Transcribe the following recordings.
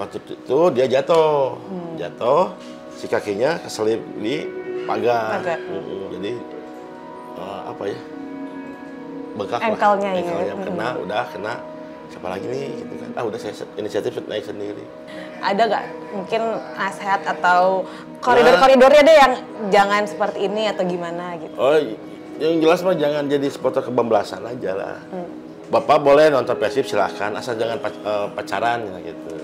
waktu itu dia jatuh, si kakinya keselip di pagar. Jadi apa ya, bengkak lah. Engkelnya kena. Siapa lagi nih gitu kan? Udah saya inisiatif naik sendiri. Ada nggak mungkin nasihat atau koridor-koridornya deh yang jangan seperti ini atau gimana gitu? Oh, yang jelas mah jangan jadi supporter kebablasan aja lah. Bapak boleh nonton Persib silahkan, asal jangan pacaran gitu.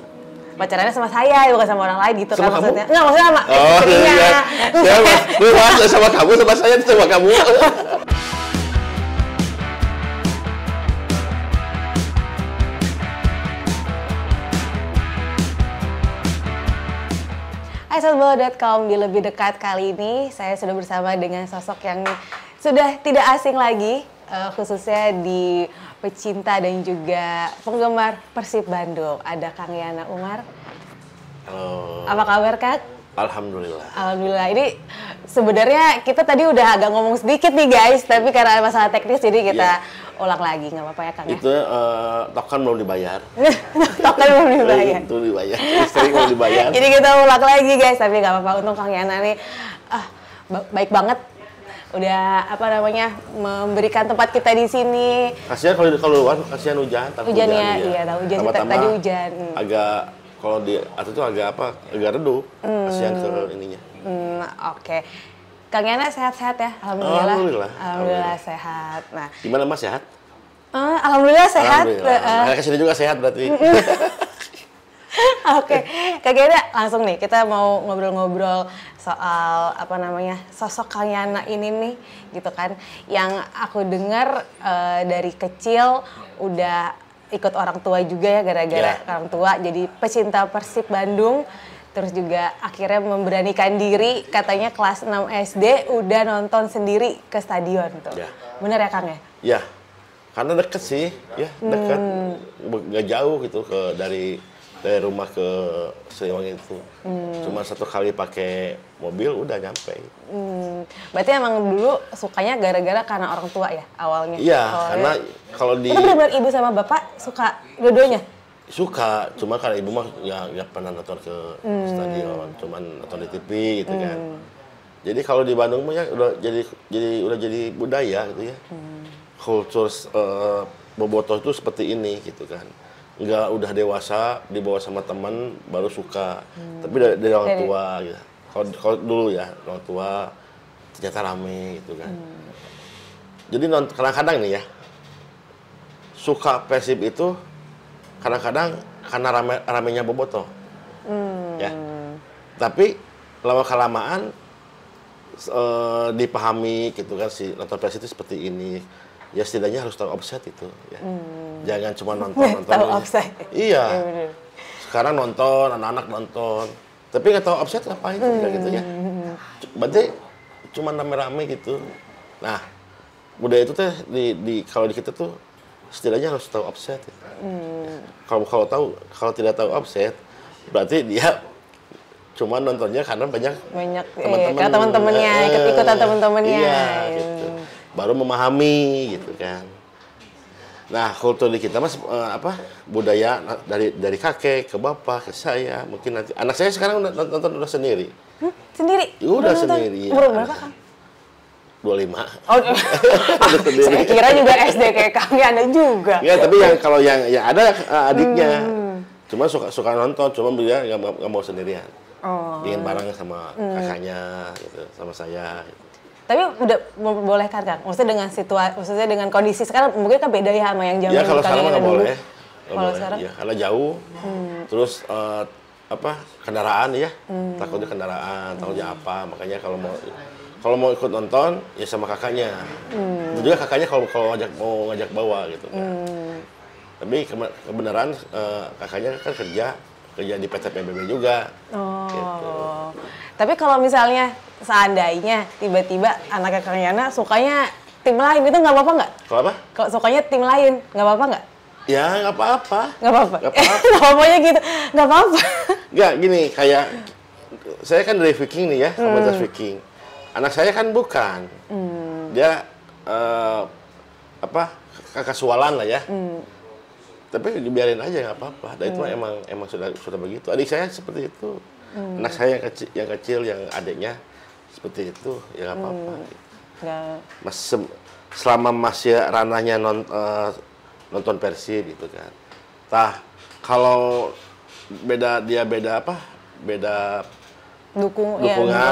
Pacarannya sama saya, bukan sama orang lain gitu sama kan kamu? maksudnya? Enggak, maksudnya sama istrinya. Iya. Sama kamu, sama saya, sama kamu. Hai Sobatbola.com, di Lebih Dekat kali ini saya sudah bersama dengan sosok yang sudah tidak asing lagi, khususnya di pecinta dan juga penggemar Persib Bandung. Ada Kang Yana Umar. Halo. Apa kabar, Kak? Alhamdulillah. Alhamdulillah. Ini sebenarnya kita tadi udah agak ngomong sedikit nih guys, tapi karena masalah teknis jadi kita ulang lagi, nggak apa-apa ya Kang ya? Itu token belum dibayar. Token belum dibayar. Itu dibayar. Listrik belum dibayar. Jadi kita ulang lagi guys, tapi nggak apa-apa. Untung Kang Yana nih, baik banget. Udah memberikan tempat kita di sini. Kasihan kalau luar, kasihan hujan. Hujannya, iya tahu hujan tadi hujan. Agak kalau di atas itu agak redup. Kasihan ke ininya. Oke. Kang Yana sehat-sehat ya? Alhamdulillah. Alhamdulillah sehat. Nah, gimana Mas, sehat? Alhamdulillah sehat. Alhamdulillah. Kesini juga sehat berarti. Oke, Kang Yana langsung nih kita mau ngobrol-ngobrol soal sosok Kang Yana ini nih gitu kan. Yang aku dengar dari kecil udah ikut orang tua juga ya, gara-gara orang tua jadi pecinta Persib Bandung. Terus juga akhirnya memberanikan diri, katanya kelas 6 SD udah nonton sendiri ke stadion tuh. Bener ya Kang ya? Ya, karena deket sih, ya deket. Nggak jauh gitu dari rumah ke Siliwangi itu. Cuma 1 kali pakai mobil udah nyampe. Berarti emang dulu sukanya gara-gara karena orang tua ya awalnya? Iya, karena kalau di... Tapi benar-benar ibu sama bapak suka dua-duanya? Suka, cuma kalau ibu mah ya nggak pernah nonton ke stadion, cuman nonton di TV gitu kan. Jadi kalau di Bandung mah ya udah jadi budaya gitu ya. Kultur bobotoh itu seperti ini gitu kan. Nggak udah dewasa dibawa sama teman baru suka, tapi dari orang tua gitu. Kalau dulu ya orang tua ternyata rame gitu kan. Jadi kadang-kadang nih ya suka Persib itu kadang-kadang karena ramenya bobotoh, ya. Tapi lama-kelamaan dipahami gitu kan si nonton Persib itu seperti ini. Ya setidaknya harus tahu offset itu, ya. Jangan cuma nonton. Tahu offset. Iya. Sekarang nonton, anak-anak nonton, tapi nggak tahu offset ngapain gitu ya. Berarti cuma rame-rame gitu. Nah, budaya itu teh kalau di kita tuh setidaknya harus tahu offset. Ya. Kalau tidak tahu offset, berarti dia cuma nontonnya karena banyak teman-temannya, ikut-ikutan teman-temannya. Iya, gitu. Baru memahami gitu kan. Nah, kultur di kita mas budaya dari kakek ke bapak ke saya, mungkin nanti anak saya sekarang nonton udah sendiri. Sendiri? Udah sendiri. Umur berapa kan? 25. Oh, saya kira juga SD kayak kami ada juga. Ya, tapi kalau yang ada adiknya, cuma suka nonton, cuma dia nggak mau sendirian. Ingin bareng sama kakaknya, gitu, sama saya. Gitu. Tapi udah membolehkan kan? Maksudnya dengan kondisi sekarang mungkin kan beda ya sama yang zaman ya, kalau sekarang nggak boleh. Kalau sekarang? Ya, karena jauh. Terus kendaraan ya, takutnya apa, makanya kalau mau ikut nonton ya sama kakaknya. Itu juga kakaknya kalau mau ngajak bawa gitu kan. Tapi kebenaran kakaknya kan kerja di PT PBB juga. Gitu. Tapi kalau misalnya seandainya tiba-tiba anaknya Kang Yana sukanya tim lain, itu nggak apa-apa nggak? Kalau apa? Kalau sukanya tim lain nggak apa-apa nggak? Ya nggak apa-apa. Nggak apa-apa. Nggak apa-apanya gitu. Nggak apa-apa. Nggak gini, kayak saya kan dari Viking nih ya, komunitas Viking. Anak saya kan bukan. Dia kekasualan lah ya. Tapi dibiarin aja nggak apa-apa. Dan itu emang sudah begitu. Adik saya seperti itu. Anak saya yang kecil, yang adiknya seperti itu, ya nggak apa-apa. Selama masih ranahnya nonton Persib gitu kan. Kalau beda dukungan,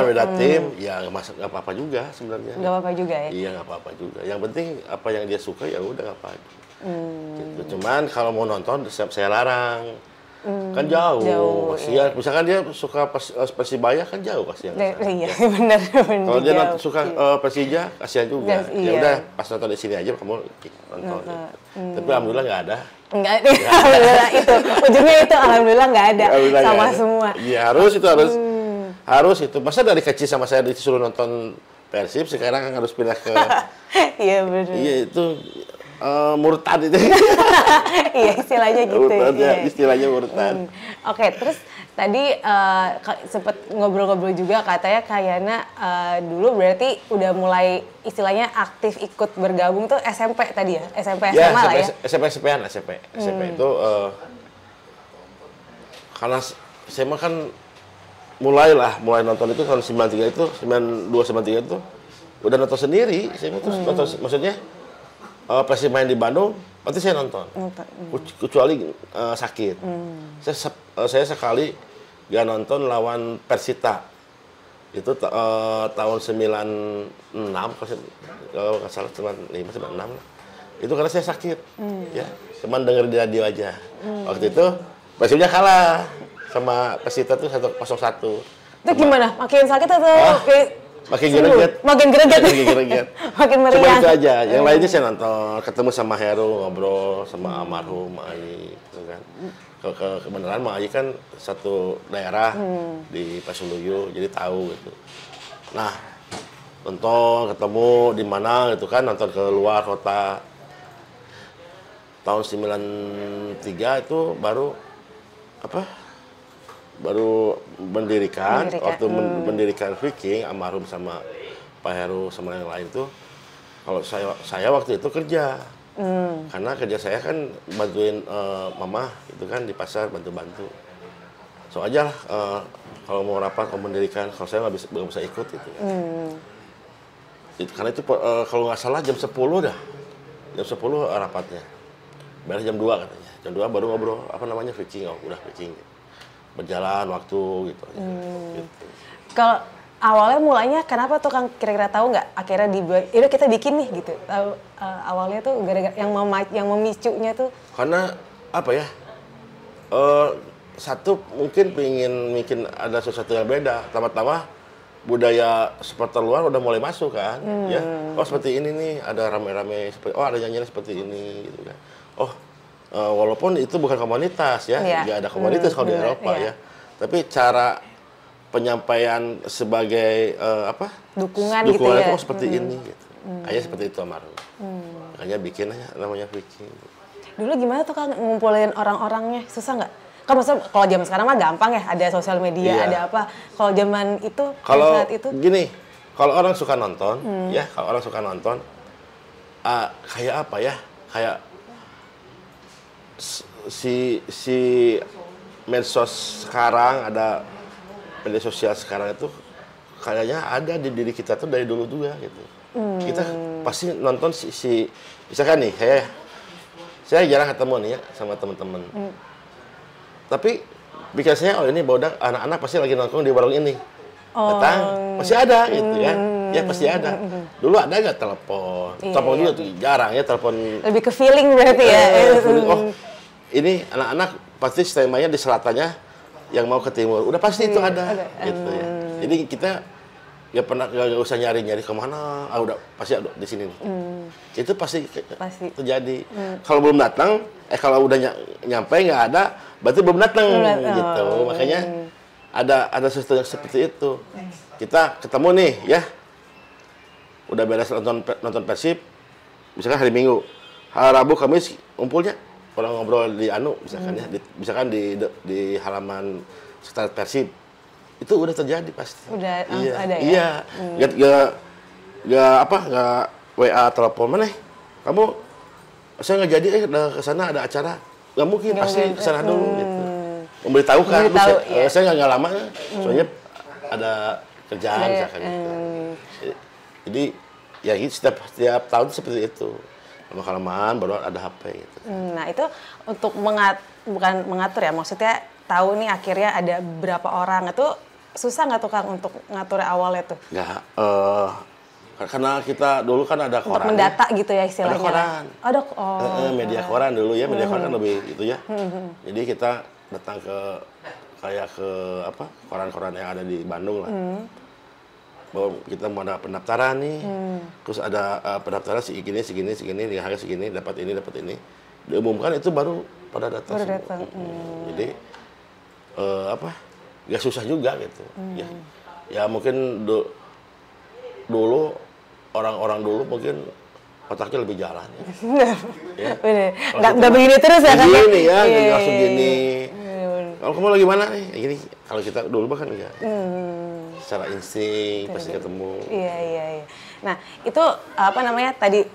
beda tim, ya nggak apa-apa juga sebenarnya. Nggak apa-apa juga ya? Iya, nggak apa-apa juga. Yang penting apa yang dia suka ya udah nggak apa-apa. Gitu. Cuman kalau mau nonton saya larang. Kan jauh. Kasihan. Misalkan dia suka Persibaya kan jauh kasihan. Iya, benar. Kalau dia suka Persija kasihan juga. Ya udah pas nonton di sini aja kamu nonton. Tapi alhamdulillah nggak ada. Enggak, alhamdulillah itu. Ujungnya itu alhamdulillah nggak ada. Sama semua. Iya, harus itu. Masa dari kecil sama saya disuruh nonton Persib, sekarang kan harus pindah ke Iya, benar. Iya, itu murtad itu. Iya, istilahnya gitu. Murtad, ya. Istilahnya murtad. Oke, terus tadi sempat ngobrol-ngobrol juga katanya kayaknya dulu berarti udah mulai istilahnya aktif ikut bergabung tuh SMP tadi ya? SMP SMA lah ya? SMP itu karena SMA kan mulai nonton itu tahun 93 itu, 92 93 itu udah nonton sendiri. Saya itu nonton, maksudnya Persib main di Bandung, pasti saya nonton. Kecuali sakit. Saya sekali gak nonton lawan Persita. Itu tahun 96, kalau nggak salah 95, 96 lah. Itu karena saya sakit. Ya, cuman denger di radio aja. Waktu itu Persibnya kalah sama Persita tuh 1-0. Itu gimana? Makin sakit atau makin greget. Makin meriah. Cuma itu aja. Yang lainnya saya nonton, ketemu sama Heru, ngobrol sama almarhum Ai, gitu kan. Kebenaran Mak Ai kan satu daerah di Pasuluyu, jadi tahu gitu. Nah, nonton, ketemu di mana gitu kan, nonton ke luar kota. Tahun 93 itu baru mendirikan. Waktu mendirikan Viking, almarhum sama Pak Heru sama yang lain tuh, kalau saya waktu itu kerja. Karena kerja saya kan bantuin mama gitu kan di pasar, bantu-bantu. So aja lah kalau mau rapat, mau mendirikan, kalau saya nggak bisa ikut gitu. Karena itu kalau nggak salah jam 10 dah. Jam 10 rapatnya. Beres jam 2 katanya. Jam 2 baru ngobrol Viking, udah Viking. Berjalan waktu gitu. Gitu. Kalau awalnya mulanya kenapa tuh Kang, kira-kira tahu nggak akhirnya dibuat, yaudah kita bikin nih gitu. Awalnya tuh gara-gara yang memicunya tuh karena apa ya, satu mungkin bikin ada sesuatu yang beda. Pertama budaya supporter luar udah mulai masuk kan, ya. Oh seperti ini nih, ada rame-rame seperti, ada nyanyian seperti ini gitu kan. Walaupun itu bukan komunitas ya, nggak ada komunitas kalau di Eropa ya. Tapi cara penyampaian sebagai dukungan gitu ya, itu seperti ini gitu. Kayaknya seperti itu almarhum. Makanya bikin aja namanya Viking. Dulu gimana tuh Kang ngumpulin orang-orangnya, susah nggak? Kan maksudnya kalau zaman sekarang mah gampang ya, ada sosial media, ada apa. Kalau zaman itu, saat itu gini, kalau orang suka nonton ya, kayak apa ya, kayak si medsos sekarang, ada media sosial sekarang itu kayaknya ada di diri kita tuh dari dulu juga gitu. Kita pasti nonton misalkan nih, saya jarang ketemu nih ya sama teman-teman. Tapi biasanya ini bodak, anak-anak pasti lagi nongkrong di warung ini. Datang, pasti ada gitu kan. Ya pasti ada. Dulu ada nggak telepon? Telepon juga tuh jarang ya, telepon. Lebih ke feeling berarti ya. Ini anak-anak pasti temanya di selatannya yang mau ke timur. Udah pasti itu ada gitu ya. Jadi kita nggak usah nyari-nyari kemana. Udah pasti ada di sini nih. Itu pasti terjadi. Kalau belum datang, kalau udah nyampe nggak ada, berarti belum datang gitu. Makanya ada sesuatu yang seperti itu. Kita ketemu nih ya. Udah beres nonton Persib, misalkan hari Minggu, hari Rabu, Kamis ngumpulnya orang ngobrol di misalkan ya, misalkan di halaman sekitar Persib, itu udah terjadi pasti. Udah ada ya. Iya, nggak WA telepon mana? Kamu saya nggak jadi ke sana ada acara. nggak mungkin, pasti kesana dulu gitu. Memberitahukan, ya. saya nggak lama, soalnya ada kerjaan misalkan gitu. Jadi ya setiap tahun seperti itu. Lama-kelamaan baru ada HP gitu. Nah itu untuk bukan mengatur ya, maksudnya tahu nih akhirnya ada berapa orang, itu susah nggak tuh Kang untuk ngatur awalnya tuh? Nggak, karena kita dulu kan ada koran. Untuk mendata gitu ya istilahnya. Ada koran. Ada media koran dulu ya, media koran kan lebih gitu ya. Jadi kita datang ke kayak ke koran-koran yang ada di Bandung lah. Bahwa kita mau ada pendaftaran nih, terus ada pendaftaran segini, di harga segini, dapat ini, diumumkan itu baru pada datang. Jadi nggak susah juga gitu. Ya mungkin dulu orang-orang dulu mungkin otaknya lebih jalan ya. Bener. Nggak begini terus ya kan? Begini ya, langsung gini. Kalau kamu lagi mana nih? Gini. Kalau kita dulu bahkan enggak. Secara insting pasti ketemu. Iya. Nah itu apa namanya tadi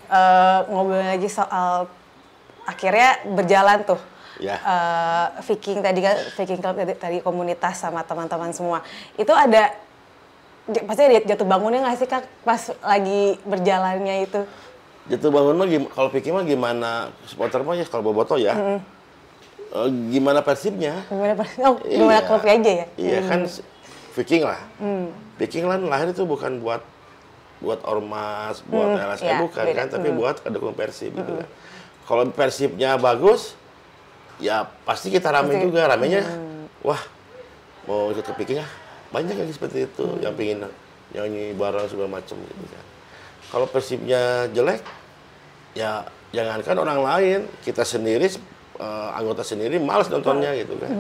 ngobrol lagi soal akhirnya berjalan tuh. Ya. Viking Club tadi komunitas sama teman-teman semua. Itu ada pasti ada jatuh bangunnya nggak sih Kak pas lagi berjalannya itu? Jatuh bangun mah kalau Viking mah gimana supporter mah ya kalau boboto ya. Gimana persibnya? Gimana klubnya aja ya? Iya kan Viking lah. Viking lah lahir itu bukan buat ormas, buat LSM bukan kan, tapi buat dukung Persib gitu kan. Kalau Persibnya bagus, ya pasti kita rame juga. Ramenya, wah mau ikut ke Viking ah. Banyak yang seperti itu, yang pingin nyanyi bareng segala macam gitu kan. Kalau Persibnya jelek, ya jangankan orang lain, kita sendiri, anggota sendiri malas nontonnya gitu kan.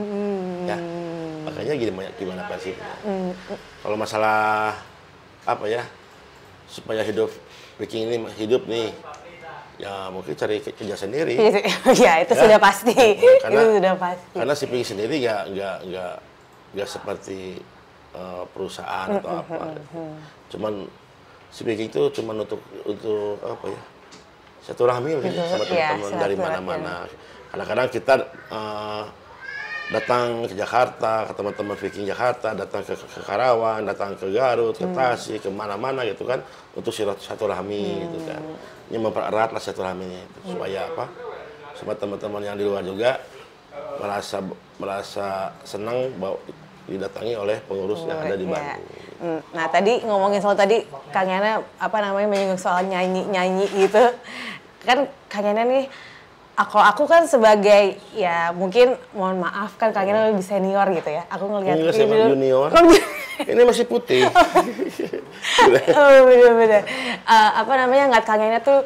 Ya, makanya gimana Persibnya. Kalau masalah supaya Viking ini hidup nih, ya mungkin cari kerja sendiri. Ya itu sudah pasti. Karena si Viking sendiri nggak seperti perusahaan atau apa. Cuman si Viking itu cuman untuk silaturahmi gitu sama teman-teman dari mana-mana. Kadang-kadang kita datang ke Jakarta, ke teman-teman Viking Jakarta, datang ke Karawang, datang ke Garut, ke Tasik, ke mana-mana gitu kan, untuk silaturahmi gitu kan. Ini mempererat lah silaturahminya itu supaya supaya teman-teman yang di luar juga merasa senang bahwa didatangi oleh pengurus yang ada di Bandung. Nah tadi ngomongin soal tadi Kang Yana menyinggung soal nyanyi gitu. Kan Kang Yana nih, aku kan sebagai ya mungkin mohon maaf kan Kang Yana lebih senior gitu ya. Aku ngelihat junior. Ini masih putih. Bener-bener. Ngeliat Kang Yana tuh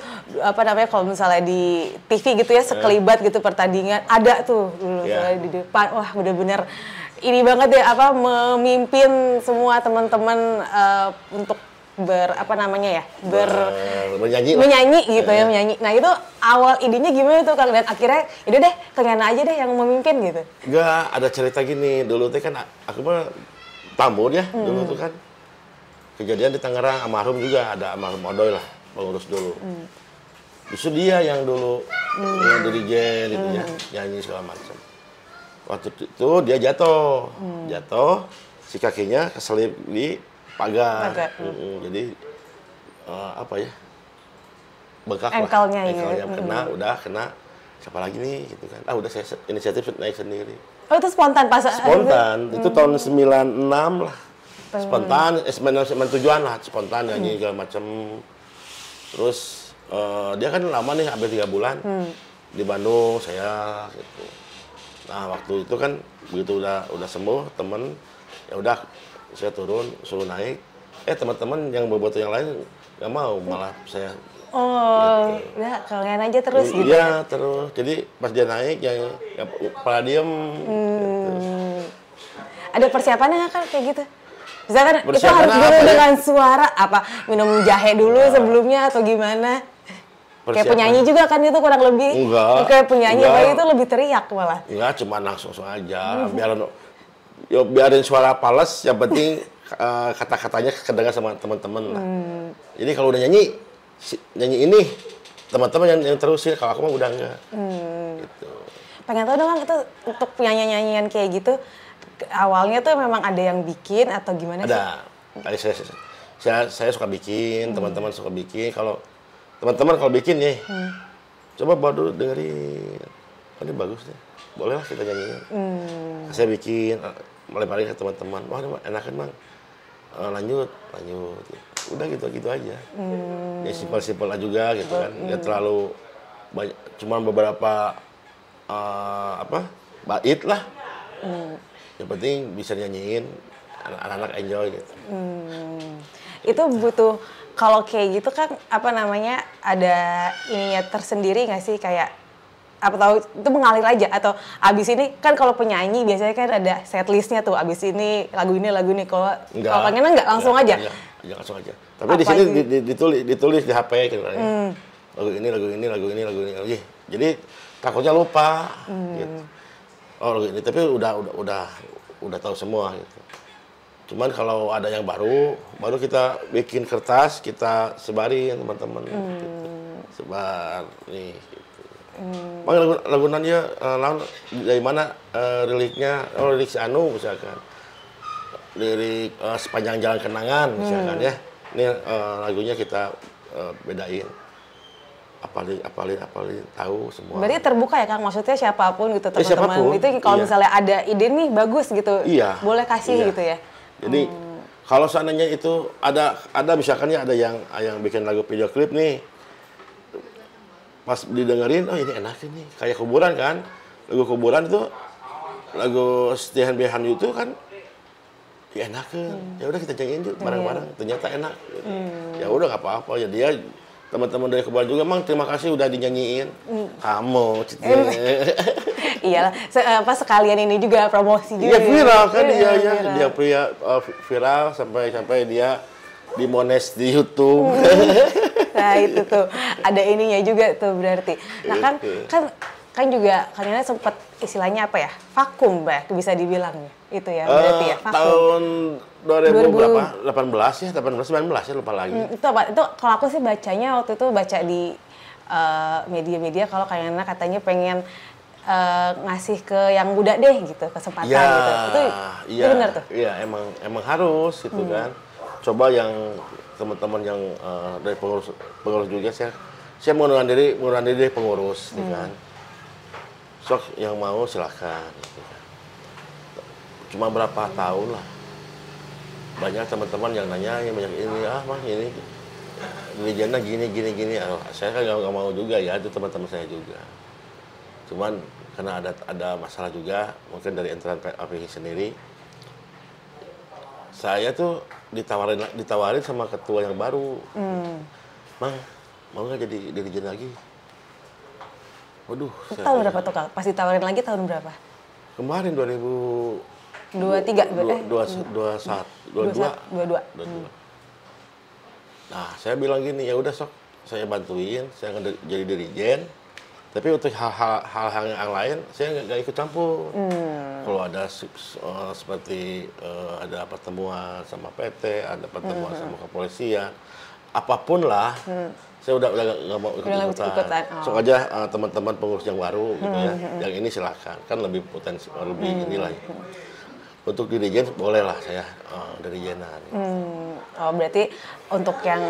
kalau misalnya di TV gitu ya sekelibat gitu pertandingan ada tuh dulu di depan. Wah bener-bener ini banget ya memimpin semua teman-teman untuk menyanyi gitu ya menyanyi. Nah itu awal idenya gimana tuh Kang, dan akhirnya itu deh Kang Yana aja deh yang memimpin gitu? Enggak, ada cerita gini. Dulu tuh kan aku mah tamu ya dulu tuh kan kejadian di Tangerang, almarhum juga ada almarhum Odoy lah pengurus dulu. Justru dia yang dulu yang dirijen gitu ya, nyanyi segala macam. Waktu itu dia jatuh, si kakinya keselip di pagar. Jadi bengkak lah. Engkelnya kena. Siapa lagi nih gitu kan? Udah saya inisiatif naik sendiri. Oh itu spontan pas? Spontan, itu tahun 96 lah. Spontan, 97-an lah, spontan nyanyi segala macam. Terus dia kan lama nih, hampir 3 bulan di Bandung saya gitu. Nah waktu itu kan begitu udah sembuh temen, ya udah saya turun suruh naik. Teman-teman yang berbuat yang lain nggak mau, malah saya. Gitu. Udah kalian aja terus gitu. Iya terus. Jadi pas dia naik yang kepala diem. Gitu. Ada persiapannya nggak kan kayak gitu? Misalkan itu harus dulu dengan suara minum jahe dulu sebelumnya atau gimana? Kayak penyanyi juga kan itu kurang lebih. Enggak. Kayak penyanyi itu lebih teriak malah. Enggak, cuma langsung aja. Biarin suara pales, yang penting kata-katanya kedengar sama teman-teman lah. Jadi kalau udah nyanyi ini teman-teman yang terusin, kalau aku mah udah enggak. Gitu. pengen tahu dong Kang, itu untuk nyanyian kayak gitu awalnya tuh memang ada yang bikin atau gimana sih? Ada. Saya suka bikin, teman-teman suka bikin. Kalau teman-teman kalau bikin nih, coba bawa dulu dengerin. Oh, ini bagus nih. Bolehlah kita nyanyiin. Saya bikin, lempar-lemparin ke teman-teman. Wah, ini enakan Bang. Lanjut. Udah gitu aja. Ya simpel-simpel juga gitu kan. Nggak terlalu banyak, cuma beberapa bait lah. Yang penting bisa nyanyiin, anak-anak enjoy gitu. Itu butuh, kalau kayak gitu kan apa namanya, ada ininya tersendiri nggak sih, kayak apa tahu itu mengalir aja, atau abis ini kan kalau penyanyi biasanya kan ada setlistnya tuh, abis ini lagu ini kalau pengennya nggak langsung aja? Enggak, langsung aja. Tapi apa di sini ditulis di HP gitu kan. Lagu ini. Jadi takutnya lupa gitu. Oh, lagu ini, tapi udah tahu semua gitu. Cuman kalau ada yang baru kita bikin kertas, kita sebarin teman-teman gitu. Sebar nih gitu. Bang, lagu Nadia dari mana liriknya? Oh, lirik si Anu misalkan. Lirik Sepanjang Jalan Kenangan misalkan ya. Ini lagunya kita bedain. Apalin tahu semua. Berarti terbuka ya Kang, maksudnya siapapun gitu teman-teman. Itu kalau misalnya ada ide nih bagus gitu, boleh kasih gitu ya. Jadi kalau seandainya itu ada misalkan ya ada yang bikin lagu video klip nih. Pas didengerin, oh ini enak ini, kayak kuburan kan. Lagu kuburan itu, lagu Setihan Behan itu kan, ya enak kan. Ya udah kita nyanyiin yuk bareng-bareng, ternyata enak. Ya udah nggak apa-apa, ya dia teman-teman dari kuburan juga, Mang terima kasih udah dinyanyiin. Kamu, Iyalah, sekalian ini juga promosi juga. Iya viral kan dia viral sampai dia dimones di YouTube. Nah itu tuh ada ininya juga tuh berarti. Nah kan juga kalian sempat istilahnya apa ya, vakum bisa dibilang itu ya berarti ya vakum. Tahun 2000 berapa? 18 ya, 19 ya lupa lagi. Itu apa? Itu kalau aku sih bacanya waktu itu baca di media-media kalau kalian katanya pengen ngasih ke yang muda deh gitu kesempatan gitu. Itu benar tuh. Iya emang harus gitu kan. Coba yang teman-teman yang dari pengurus juga saya mengundurkan diri dari pengurus gitu kan. Sok yang mau silakan gitu kan. Cuma berapa tahun lah. Banyak teman-teman yang nanya banyak ini Mas ini dirijennya gini. Saya kan nggak mau juga ya, itu teman-teman saya juga. Cuman karena ada masalah juga mungkin dari internal PAPI sendiri. Saya tuh ditawarin sama ketua yang baru. Mang, mau nggak jadi dirijen lagi? Waduh. Tahun berapa tuh Kang? Pas ditawarin lagi tahun berapa? Kemarin 2023 22. Nah, saya bilang gini, ya udah sok saya bantuin, saya jadi dirijen. Tapi untuk hal-hal yang lain saya nggak ikut campur. Kalau ada seperti ada pertemuan sama PT, ada pertemuan sama kepolisian, apapun lah, saya udah nggak mau ikutan. Sok aja teman-teman pengurus yang baru gitu ya, yang ini silakan, kan lebih potensi, lebih inilah. Untuk dirijen bolehlah saya dirijenan. Oh berarti untuk yang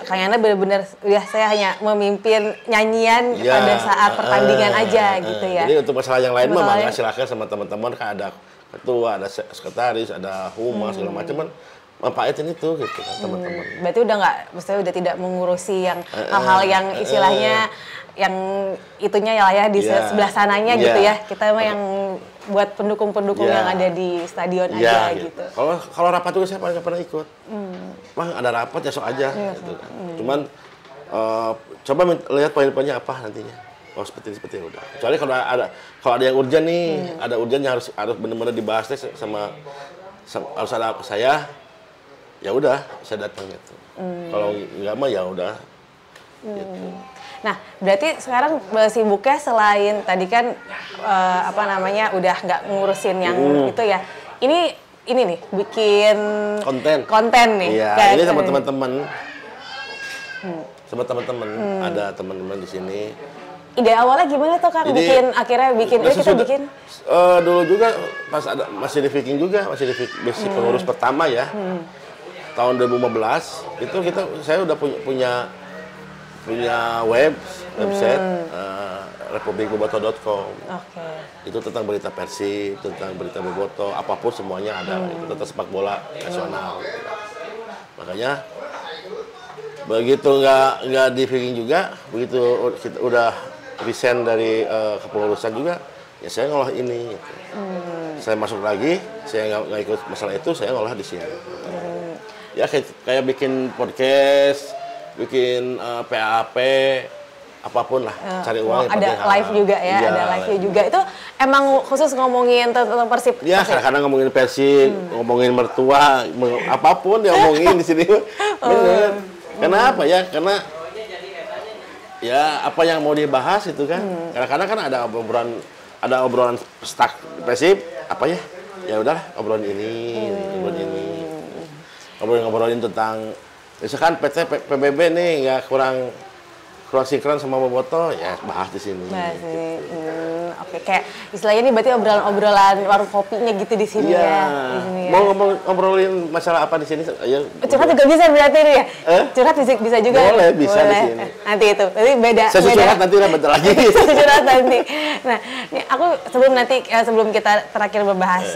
kayaknya benar-benar ya saya hanya memimpin nyanyian pada saat pertandingan aja gitu ya. Jadi untuk masalah yang lain mah silakan sama teman-teman, kan ada ketua, ada sekretaris, ada humas segala macam kan. Manfaatin itu gitu kan teman-teman. Berarti maksudnya udah tidak mengurusi yang hal-hal yang istilahnya yang itunya ya di sebelah sananya gitu ya. Kita mah yang buat pendukung-pendukung yang ada di stadion aja gitu. Kalau rapat juga saya paling pernah ikut. Bang ada rapat ya sok aja gitu kan. Cuman coba lihat poin-poinnya apa nantinya. Oh seperti udah. Kecuali kalau ada yang urgent nih, ada urgentnya harus benar-benar dibahas sama harus ada saya. Ya udah, saya datang gitu. Kalau nggak mah ya udah. Gitu. Nah, berarti sekarang sibuknya selain tadi kan udah nggak ngurusin yang itu ya. Ini nih bikin konten nih. Iya, ini sama teman-teman. Sama teman-teman ada teman-teman di sini ide awalnya gimana tuh Kang? Jadi, Akhirnya bikin, ini kita bikin. Dulu juga pas ada masih di Viking juga, masih di basic pengurus pertama ya. Tahun 2015 itu saya udah punya website republikboboto.com. Oke. Itu tentang berita Persib, tentang berita Boboto, apapun semuanya ada. Itu tentang sepak bola nasional. Makanya begitu nggak di Viking juga, begitu kita udah resign dari kepengurusan juga, ya saya ngolah ini. Gitu. Saya masuk lagi, saya nggak ikut masalah itu, saya ngolah di sini. Ya kayak bikin podcast, bikin PAP, apapun lah, cari uang. Ada live juga ya, ada live-nya juga. Itu emang khusus ngomongin tentang Persib? Ya, kadang-kadang ngomongin Persib, ngomongin mertua, apapun diomongin di sini. Bener. Kenapa ya? Karena ya apa yang mau dibahas itu kan. Kadang-kadang kan ada obrolan stuck Persib, apa ya? Ya udahlah, obrolan ini. Ngobrolin tentang misalkan PBB nih nggak kurang sinkron sama Boboto, ya bahas di sini. Oke, kayak istilahnya ini berarti obrolan warung kopinya gitu di sini ya. Mau ngobrolin masalah apa di sini? Ayo. Curhat juga bisa berarti ini ya? Curhat bisa juga. Boleh, bisa di sini. Nanti itu, nanti beda. Saya curhat nanti lah bentar lagi. Saya curhat nanti. Nah, ini aku sebelum kita terakhir membahas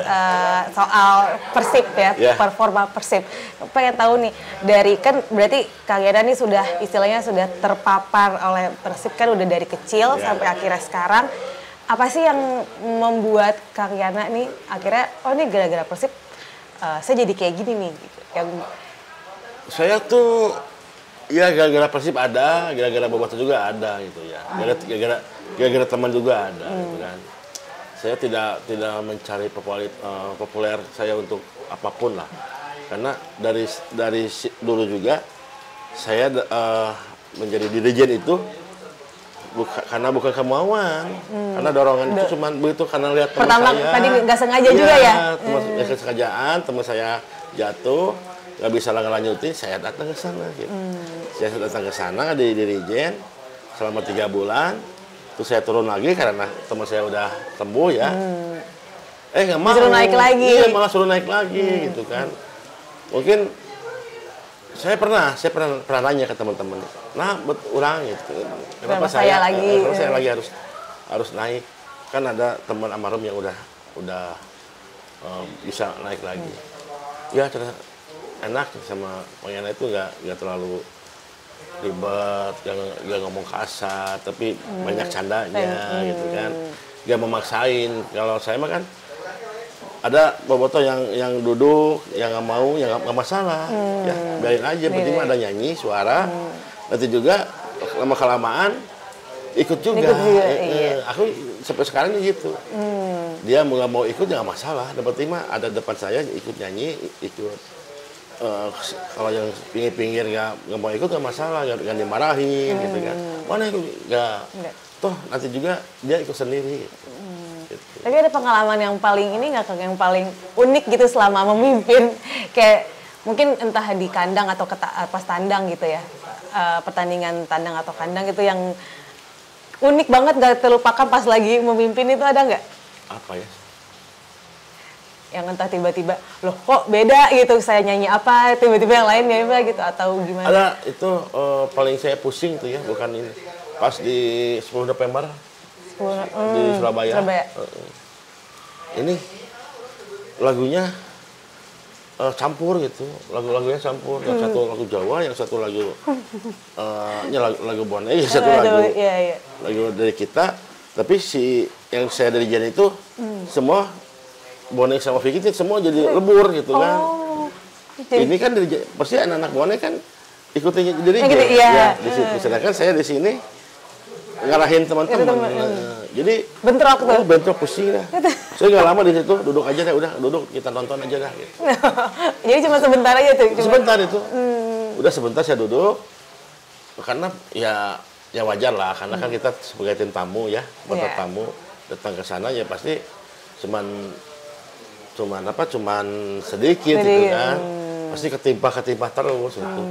soal Persib ya, performa Persib. Pengen tahu nih, dari kan berarti Kang Yana nih istilahnya sudah terpapar oleh Persib kan udah dari kecil sampai akhirnya sekarang. Apa sih yang membuat Kang Yana nih akhirnya, ini gara-gara Persib saya jadi kayak gini nih gitu. Saya tuh ya gara-gara Persib ada, gara-gara Boboto juga ada gitu ya. Gara-gara teman juga ada gitu kan. Saya tidak mencari populer saya untuk apapun lah. Karena dari dulu juga saya menjadi dirijen itu karena bukan kemauan, karena dorongan itu cuma begitu karena lihat teman saya. Pertama tadi nggak sengaja juga ya? Kesengajaan, teman saya jatuh, nggak bisa lanjutin, saya datang ke sana. Gitu. Saya datang ke sana di dirijen selama 3 bulan, terus saya turun lagi karena teman saya udah sembuh ya. Nggak mau. Suruh naik lagi. Iya, malah suruh naik lagi gitu kan. Mungkin saya pernah nanya ke teman-teman, nah buat orang gitu, kenapa saya lagi harus naik? Kan ada teman almarhum yang udah bisa naik lagi. Ya ternyata enak sama Yana itu nggak terlalu ribet, nggak ngomong kasar, tapi banyak candanya gitu kan, nggak memaksain. Kalau saya mah kan ada Boboto yang duduk, yang nggak mau, yang nggak masalah, ya biarin aja. Penting mah ada nyanyi, suara, nanti juga lama-kelamaan ikut juga. Iya. Aku sampai sekarang gitu. Dia nggak mau ikut nggak masalah. Penting mah ada depan saya ikut nyanyi, ikut. Kalau yang pinggir-pinggir nggak mau ikut nggak masalah, nggak dimarahin gitu kan. Mana ikut nggak? Toh nanti juga dia ikut sendiri. Gitu. Tapi ada pengalaman yang paling yang paling unik gitu selama memimpin, kayak mungkin entah di kandang atau pas tandang gitu ya, pertandingan tandang atau kandang itu yang unik banget gak terlupakan pas lagi memimpin itu, ada nggak? Apa ya? Yang entah tiba-tiba, loh kok beda gitu, saya nyanyi apa, tiba-tiba yang lain nyanyi apa gitu, atau gimana? Ada, itu paling saya pusing tuh ya, bukan ini. Pas di 10 November. Di Surabaya. Ini lagunya campur gitu, lagunya campur. Yang satu lagu Jawa, yang satu lagu lagu Bonek, yang satu lagu dari kita. Tapi yang saya dari Jan itu semua Bonek sama Vicky itu semua jadi lebur gitu kan. Ini kan pasti anak-anak Bonek kan ikutin dari Jan. Ya, di situ. Sedangkan saya di sini ngarahin teman-teman. Jadi bentrok tuh. Bentrok pusing dah. Saya nggak lama di situ, duduk aja dah, udah duduk kita tonton aja dah. Gitu. Jadi cuma sebentar aja tuh. Sebentar itu. Udah sebentar saya duduk. Karena ya wajar lah, karena kan kita sebagai tim tamu ya, tamu datang ke sana ya pasti cuman sedikit gitu kan. Pasti ketimpa terus gitu.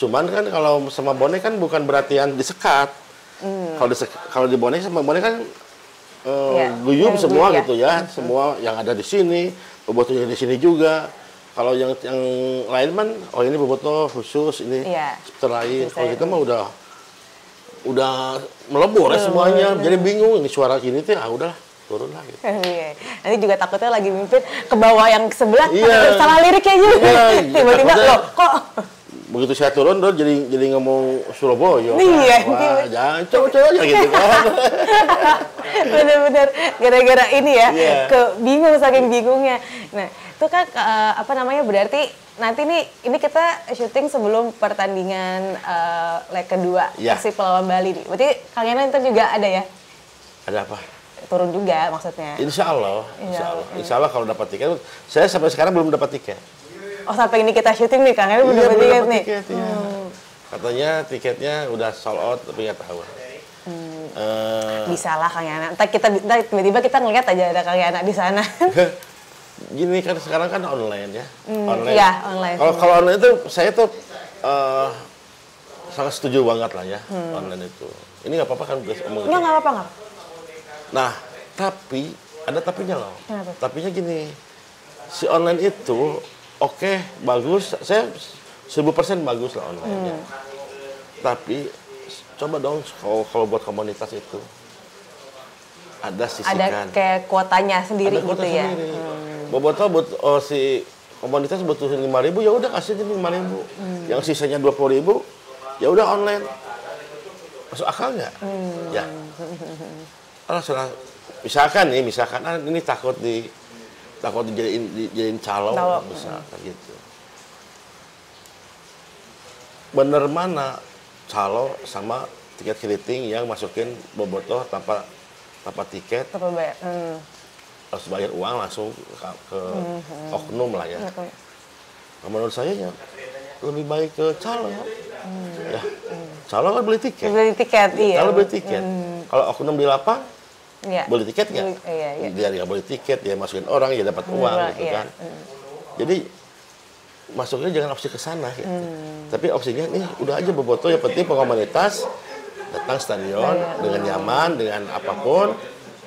Cuman kan kalau sama Bonek kan bukan berarti yang disekat. Kalau di Bonek sama Bonek kan guyup yang semua guyup, gitu ya. Semua yang ada di sini, bobotohnya di sini juga. Kalau yang lain kan, oh ini bobotoh khusus, ini lain. Kalau kita mah udah melebur ya semuanya. Jadi bingung ini suara gini tuh, udahlah turun lah gitu. Nanti juga takutnya lagi mimpin ke bawah yang sebelah, salah liriknya juga. Tiba-tiba loh kok. Begitu saya turun, jadi ngomong Surabaya. Iya. Wah, jangan coba-coba aja gitu kan. Bener-bener gara-gara ini ya, bingung saking bingungnya. Nah, itu kan berarti nanti ini kita syuting sebelum pertandingan leg kedua Persib lawan Bali nih. Berarti Kang Yana ntar juga ada ya? Ada apa? Turun juga maksudnya. Insya Allah kalau dapat tiket. Saya sampai sekarang belum dapat tiket. Oh, sampai ini kita syuting nih, Kang Yana belum dapat tiket nih. Katanya tiketnya udah sold out, tapi nggak tahu. Bisa lah Kang Yana. Ntar tiba-tiba kita ngeliat aja ada Kang Yana di sana. Gini kan sekarang kan online ya. Online. Iya, online. Kalau online itu saya tuh sangat setuju banget lah ya online itu. Ini nggak apa-apa kan guys? Nggak apa-apa nggak. Nah, tapi ada tapinya loh. Kenapa? Tapinya gini, si online itu oke, bagus. Saya 1000% bagus lah online-nya. Tapi coba dong kalau buat komunitas itu ada sisihkan. Ada kayak kuotanya sendiri ada kuota gitu ya. Sendiri. Bobotoh si komunitas butuh 5.000, ya udah kasih aja 5.000. Yang sisanya 20.000, ya udah online. Masuk akal nggak? Ya. Misalkan ini takut dijadiin calo, misalkan gitu. Bener mana calo sama tiket keriting yang masukin bobotoh tanpa tiket? Tanpa bayar. Harus bayar uang langsung ke oknum lah ya. Nah, menurut saya ya lebih baik ke calo. Ya, calo kan beli tiket. Beli tiket, iya. Calo beli tiket. Kalau oknum di lapang, beli tiket nggak? Iya. Dia nggak beli tiket, dia masukin orang, dia dapat uang gitu kan. Jadi masuknya jangan opsi ke sana gitu. Tapi opsinya nih udah aja bobotoh, yang penting komunitas datang stadion dengan nyaman, dengan apapun.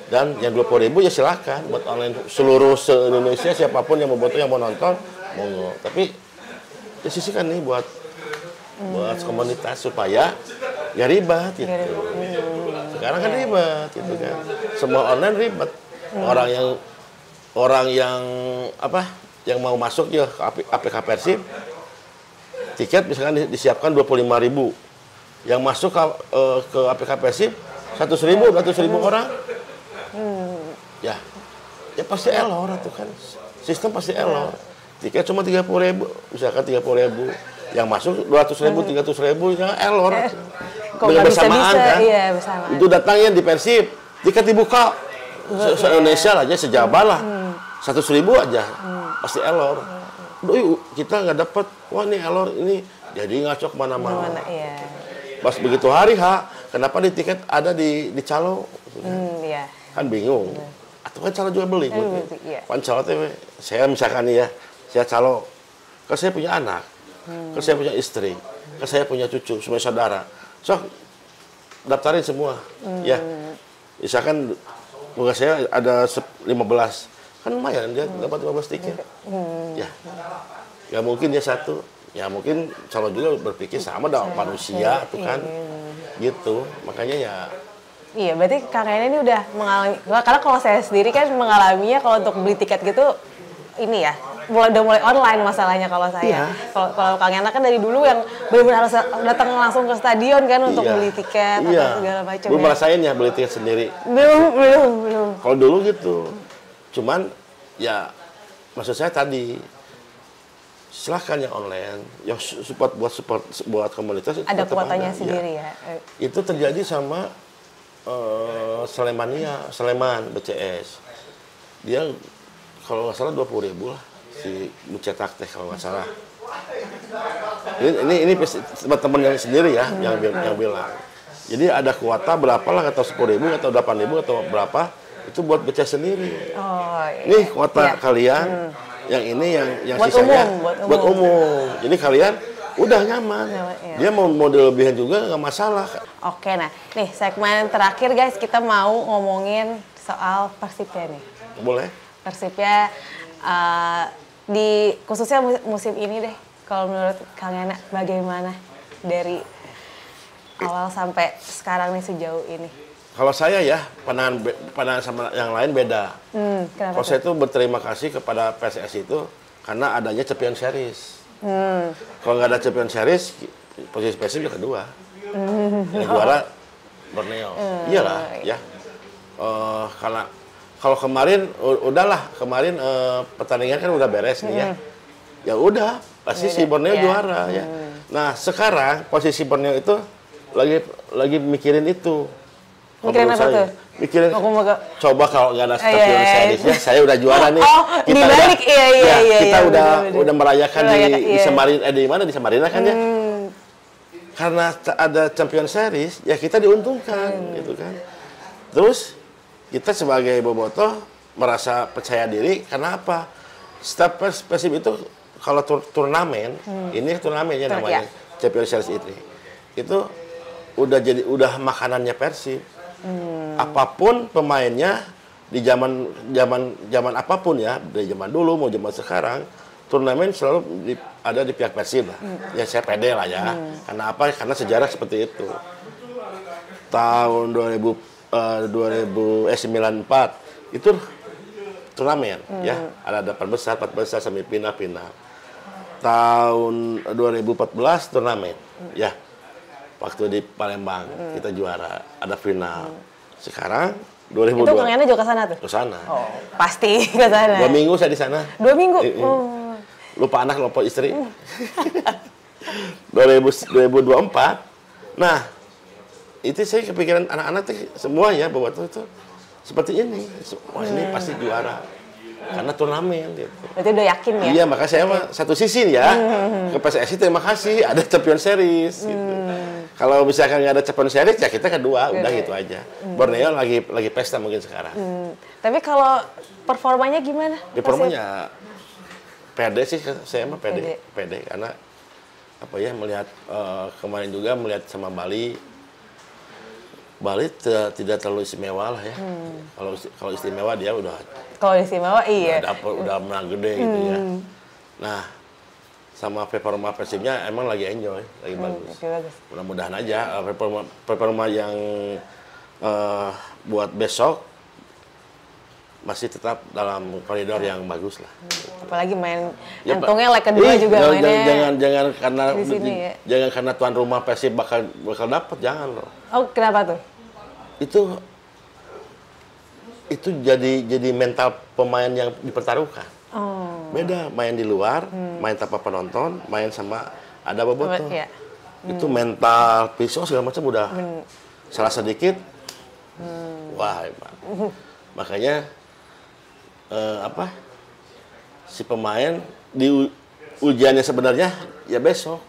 Dan yang 20.000 ya silakan buat online seluruh se-Indonesia, siapapun yang bobotoh yang mau nonton, monggo. Tapi ya sisihkan nih buat komunitas supaya ya ribet gitu. Sekarang kan ribet gitu kan. Semua online ribet. Orang yang mau masuk ya ke APK Persib, tiket misalkan disiapkan 25.000. Yang masuk ke APK Persib 100.000, 200.000 orang. Ya pasti error itu kan. Sistem pasti error. Tiket cuma 30.000, misalkan 30.000. Yang masuk 200.000, 300.000, ya error. Dengan bersamaan kan. Iya, bersamaan. Itu datangnya di Persib, tiket dibuka. Se-Indonesia aja sejabar lah. 100.000 aja. Pasti error. Kita nggak dapat. Wah ini error ini. Jadi ngaco kemana-mana. Pas begitu hari kenapa di tiket ada di calo? Kan bingung. Atau kan calo juga beli. Kan calo saya misalkan nih ya, saya calo. Kan saya punya anak. Kan saya punya istri. Kan saya punya cucu, semua saudara. So, daftarin semua. Ya. Misalkan bukan saya ada 15. Kan lumayan dia dapat 15 tiket. Ya. Gak mungkin dia satu. Ya mungkin calo juga berpikir sama dong manusia tuh kan. Gitu. Makanya ya. Iya, berarti Kang Yana ini udah mengalami, karena kalau saya sendiri kan mengalaminya kalau untuk beli tiket gitu, ini ya, udah mulai online masalahnya kalau saya. Kalau Kang Yana kan dari dulu yang benar-benar harus datang langsung ke stadion kan untuk beli tiket atau segala macam. Belum ngerasain ya beli tiket sendiri. Belum. Kalau dulu gitu. Cuman ya maksud saya tadi silahkan yang online, yang support buat komunitas itu ada kuotanya sendiri ya. Itu terjadi sama Sleman BCS. Dia kalau nggak salah 20.000 lah si mencetak teh kalau nggak salah. Ini teman-teman yang sendiri ya yang bilang. Jadi ada kuota berapa lah, atau 10.000 atau 8.000 atau berapa itu buat BCS sendiri. Nih kuota kalian. Yang ini yang buat sisanya buat umum. Jadi kalian Udah nyaman. Iya. Dia mau dilebihin juga nggak masalah. Oke, nah nih segmen terakhir guys, kita mau ngomongin soal Persibnya nih. Boleh? Persibnya di khususnya musim ini deh. Kalau menurut Kang Yana bagaimana dari awal sampai sekarang nih sejauh ini? Kalau saya ya, pandangan sama yang lain beda. Kenapa Kalau saya itu berterima kasih kepada PSSI itu karena adanya Champions Series. Kalau nggak ada Champions Series, posisi Persib yang kedua. Yang juara Borneo. Iyalah, ya. Karena kalau kemarin kemarin pertandingan kan udah beres nih ya. Ya udah, pasti si Borneo juara ya. Nah, sekarang posisi Borneo itu lagi mikirin itu. Mikirin apa tuh? Mikirin coba kalau nggak ada Champions Series ya, saya udah juara nih. Kita dibalik, kita udah merayakan di Samarinda, di mana di Samarinda kan ya. Karena ada Champions Series, ya kita diuntungkan gitu kan. Terus kita sebagai bobotoh merasa percaya diri karena apa? Setiap Persib itu kalau turnamen, ini turnamennya namanya Champions Series ini. Itu udah makanannya Persib. Apapun pemainnya di zaman apapun ya, dari zaman dulu mau zaman sekarang, turnamen selalu ada di pihak Persib lah. Ya saya pede lah ya. Karena apa? Karena sejarah seperti itu. Tahun 94 itu turnamen ya, ada 8 besar, 4 besar sampai final. Tahun 2014 turnamen ya. Waktu di Palembang kita juara, ada final. Sekarang 2002. Itu Kang Yana juga ke sana tuh? Ke sana. Oh, pasti ke sana. 2 minggu saya di sana. 2 minggu? Lupa anak, lupa istri. 2024. Nah, itu saya kepikiran anak-anak semua ya, bahwa itu seperti ini. Wah, ini pasti juara. Karena turnamen gitu. Berarti udah yakin ya? Iya, makanya saya mah satu sisi ya. Ke PSSI terima kasih ada Champions Series gitu. Kalau misalkan nggak ada Champions Series ya kita kedua, udah gitu aja. Borneo lagi pesta mungkin sekarang. Tapi kalau performanya gimana? Performanya pede sih, saya mah pede karena apa ya, melihat kemarin juga melihat sama Bali tidak terlalu istimewa lah ya. Kalau istimewa dia udah. Kalau istimewa iya. Udah menang gede gitu ya. Nah, sama performa Persibnya emang lagi enjoy, lagi bagus. Mudah-mudahan aja performa yang buat besok masih tetap dalam koridor yang bagus lah. Apalagi main antungnya leg kedua juga mainnya. Jangan karena ya? Jangan karena tuan rumah Persib bakal dapat, jangan loh. Oh, kenapa tuh? Itu jadi mental pemain yang dipertaruhkan. Beda main di luar, main tanpa penonton, main sama ada bobotoh. Ya. Itu mental, pisau segala macam udah salah sedikit, wah hebat. Makanya si pemain di ujiannya sebenarnya ya besok.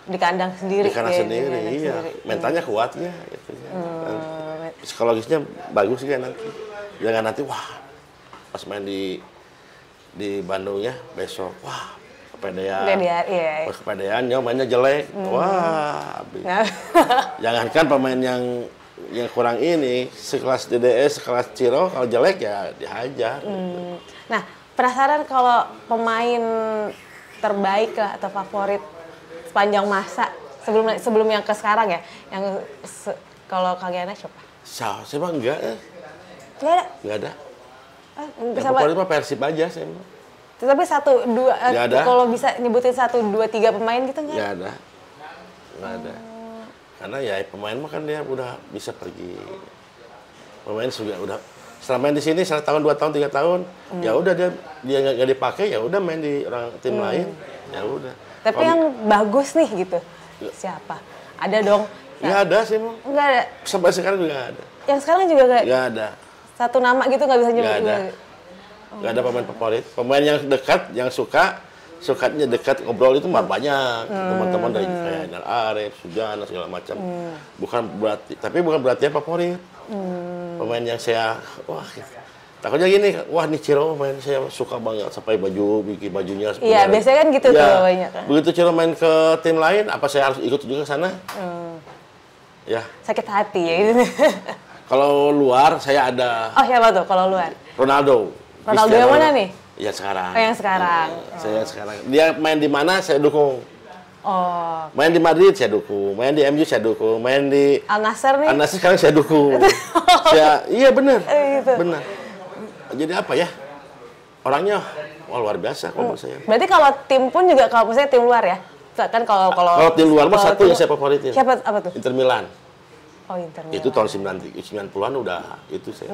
Di kandang sendiri. Di kandang sendiri, iya. Mentalnya kuat ya. Gitu, ya. Psikologisnya bagus ya nanti. Jangan nanti pas main di Bandung ya besok, kepedean. Pas kepedean mainnya jelek. Habis. Jangankan pemain yang kurang ini, sekelas DDS, sekelas Ciro, kalau jelek ya dihajar. Nah, penasaran kalau pemain terbaik lah atau favorit sepanjang masa sebelum yang ke sekarang ya, yang kalau Kang Yana siapa? Saya mah enggak. Enggak ada. Yang favorit mah Persib aja saya mah. Tapi 1, 2 kalau bisa nyebutin 1, 2, 3 pemain gitu enggak? Enggak ada. Karena ya pemain mah kan dia udah bisa pergi. Pemain sudah setelah main di sini 1 tahun, 2 tahun, 3 tahun, ya udah dia nggak dipakai, ya udah main di tim lain, ya udah. Tapi yang bagus nih gitu, siapa? Ada dong. Nggak ada sih, Mang. Nggak ada? Sampai sekarang juga nggak ada. Yang sekarang juga nggak? Nggak ada. Satu nama gitu nggak bisa nyebut? Nggak ada. Nggak ada pemain favorit. Pemain yang dekat, yang sukanya dekat, ngobrol itu mah banyak. Teman-teman dari kayak Inal Arif, Sujana, segala macam. Bukan berarti favorit. Pemain yang saya, Takutnya gini, wah nih Ciro main saya suka banget sampai bikin bajunya. Iya, biasanya kan gitu tuh banyak kan. Begitu Ciro main ke tim lain, apa saya harus ikut juga ke sana? Ya. Sakit hati ya. Kalau luar saya ada. Oh siapa tuh kalau luar? Ronaldo. Ronaldo yang mana nih? Ya sekarang. Oh yang sekarang. Saya sekarang. Dia main di mana saya dukung. Oh. Main di Madrid saya dukung, main di MU saya dukung, main di Al Nassr nih? Al Nassr sekarang saya dukung. Iya benar, gitu. benar. Jadi apa ya? Orangnya wah, luar biasa kalau menurut saya. Berarti kalau tim pun juga kalau misalnya tim luar ya? Kan kalau tim luar mah satu yang saya favoritin. Siapa apa tuh? Inter Milan. Oh Inter Milan. Itu tahun 90-an udah itu saya.